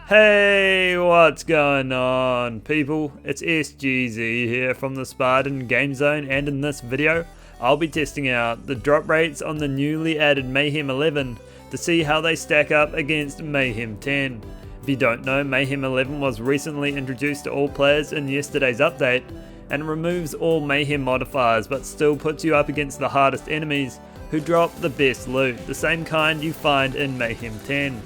Hey, what's going on, people? It's SGZ here from the SpartanGameZone, and in this video, I'll be testing out the drop rates on the newly added Mayhem 11 to see how they stack up against Mayhem 10. If you don't know, Mayhem 11 was recently introduced to all players in yesterday's update, and removes all Mayhem modifiers but still puts you up against the hardest enemies who drop the best loot, the same kind you find in Mayhem 10.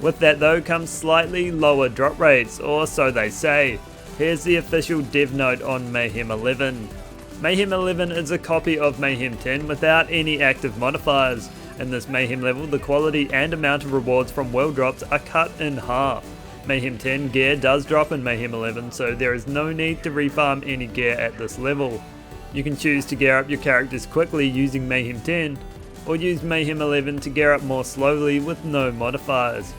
With that though comes slightly lower drop rates, or so they say. Here's the official dev note on Mayhem 11. Mayhem 11 is a copy of Mayhem 10 without any active modifiers. In this Mayhem level, the quality and amount of rewards from world drops are cut in half. Mayhem 10 gear does drop in Mayhem 11, so there is no need to refarm any gear at this level. You can choose to gear up your characters quickly using Mayhem 10, or use Mayhem 11 to gear up more slowly with no modifiers.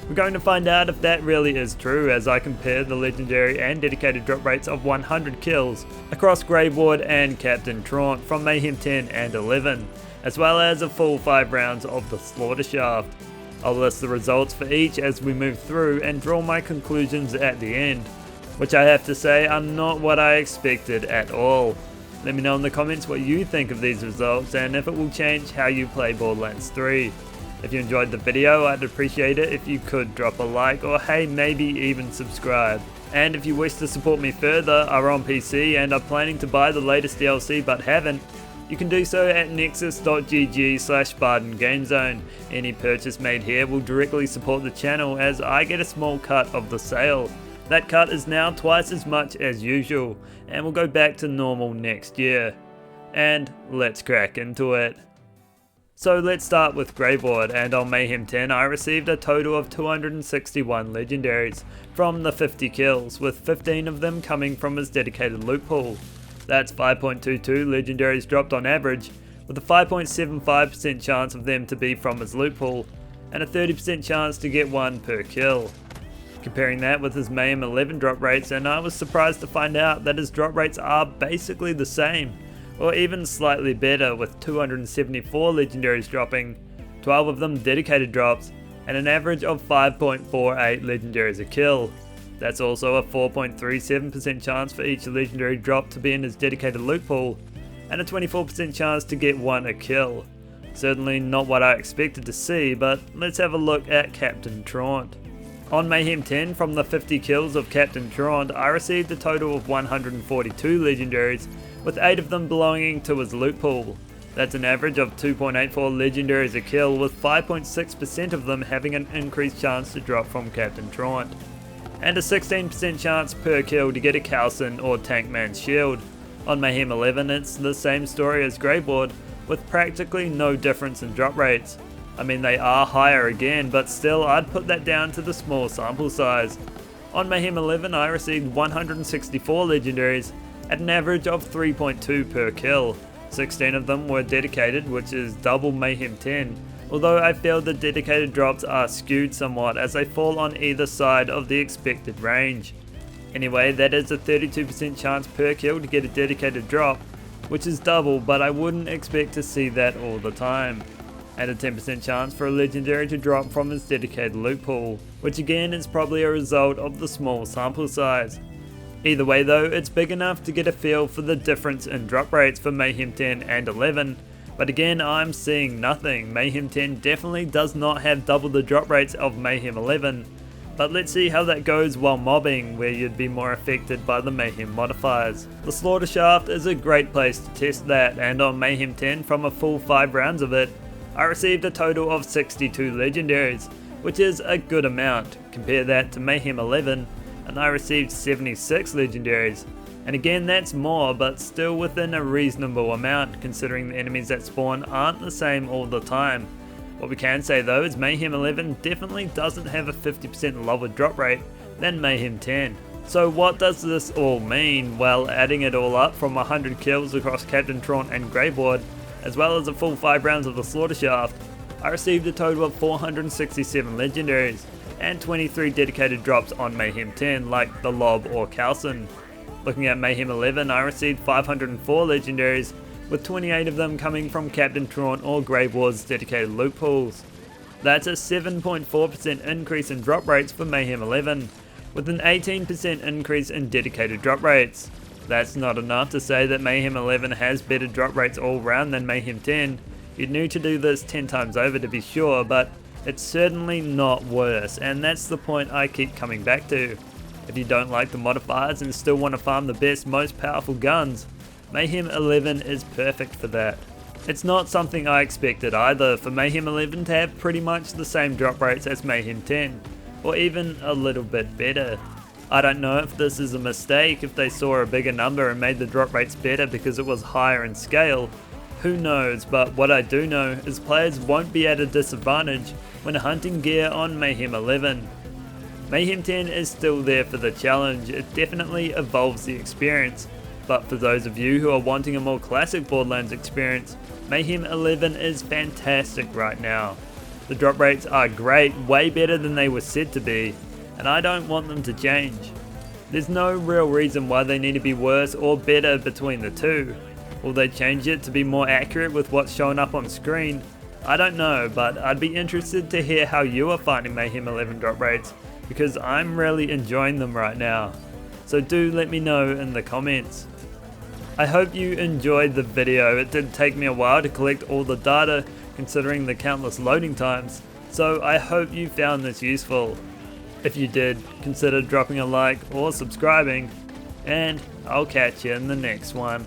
We're going to find out if that really is true as I compare the legendary and dedicated drop rates of 100 kills across Greyboard and Captain Traunt from Mayhem 10 and 11, as well as a full 5 rounds of the Slaughter Shaft. I'll list the results for each as we move through and draw my conclusions at the end, which I have to say are not what I expected at all. Let me know in the comments what you think of these results and if it will change how you play Borderlands 3. If you enjoyed the video, I'd appreciate it if you could drop a like, or hey, maybe even subscribe. And if you wish to support me further, are on PC and are planning to buy the latest DLC but haven't, you can do so at nexus.gg/SpartanGameZone. Any purchase made here will directly support the channel as I get a small cut of the sale. That cut is now twice as much as usual and will go back to normal next year. And let's crack into it. So let's start with Greyboard, and on Mayhem 10 I received a total of 261 legendaries from the 50 kills, with 15 of them coming from his dedicated loot pool. That's 5.22 legendaries dropped on average, with a 5.75% chance of them to be from his loot pool, and a 30% chance to get one per kill. Comparing that with his Mayhem 11 drop rates, and I was surprised to find out that his drop rates are basically the same, or even slightly better, with 274 legendaries dropping, 12 of them dedicated drops, and an average of 5.48 legendaries a kill. That's also a 4.37% chance for each legendary drop to be in his dedicated loot pool, and a 24% chance to get one a kill. Certainly not what I expected to see, but let's have a look at Captain Traunt. On Mayhem 10, from the 50 kills of Captain Traunt, I received a total of 142 legendaries, with 8 of them belonging to his loot pool. That's an average of 2.84 legendaries a kill, with 5.6% of them having an increased chance to drop from Captain Traunt, and a 16% chance per kill to get a Calcin or Tankman's shield. On Mayhem 11 it's the same story as Greyboard, with practically no difference in drop rates. I mean, they are higher again, but still I'd put that down to the small sample size. On Mayhem 11 I received 164 legendaries at an average of 3.2 per kill. 16 of them were dedicated, which is double Mayhem 10, although I feel the dedicated drops are skewed somewhat as they fall on either side of the expected range. Anyway, that is a 32% chance per kill to get a dedicated drop, which is double, but I wouldn't expect to see that all the time. And a 10% chance for a legendary to drop from his dedicated loot pool, which again is probably a result of the small sample size. Either way though, it's big enough to get a feel for the difference in drop rates for Mayhem 10 and 11, but again I'm seeing nothing. Mayhem 10 definitely does not have double the drop rates of Mayhem 11, but let's see how that goes while mobbing, where you'd be more affected by the Mayhem modifiers. The Slaughter Shaft is a great place to test that, and on Mayhem 10 from a full 5 rounds of it, I received a total of 62 legendaries, which is a good amount. Compare that to Mayhem 11, and I received 76 legendaries, and again that's more, but still within a reasonable amount considering the enemies that spawn aren't the same all the time. What we can say though is Mayhem 11 definitely doesn't have a 50% lower drop rate than Mayhem 10. So what does this all mean? Well, adding it all up from 100 kills across Captain Traunt and Greyboard, as well as a full 5 rounds of the Slaughter Shaft, I received a total of 467 legendaries, and 23 dedicated drops on Mayhem 10 like the Lob or Calcin. Looking at Mayhem 11, I received 504 legendaries, with 28 of them coming from Captain Traunt or Greyboard's dedicated loot pools. That's a 7.4% increase in drop rates for Mayhem 11, with an 18% increase in dedicated drop rates. That's not enough to say that Mayhem 11 has better drop rates all round than Mayhem 10. You'd need to do this 10 times over to be sure, but it's certainly not worse, and that's the point I keep coming back to. If you don't like the modifiers and still want to farm the best, most powerful guns, Mayhem 11 is perfect for that. It's not something I expected either, for Mayhem 11 to have pretty much the same drop rates as Mayhem 10, or even a little bit better. I don't know if this is a mistake, if they saw a bigger number and made the drop rates better because it was higher in scale. Who knows, but what I do know is players won't be at a disadvantage when hunting gear on Mayhem 11. Mayhem 10 is still there for the challenge, it definitely evolves the experience, but for those of you who are wanting a more classic Borderlands experience, Mayhem 11 is fantastic right now. The drop rates are great, way better than they were said to be, and I don't want them to change. There's no real reason why they need to be worse or better between the two. Will they change it to be more accurate with what's showing up on screen? I don't know, but I'd be interested to hear how you are finding Mayhem 11 drop rates, because I'm really enjoying them right now. So do let me know in the comments. I hope you enjoyed the video. It did take me a while to collect all the data considering the countless loading times, so I hope you found this useful. If you did, consider dropping a like or subscribing, and I'll catch you in the next one.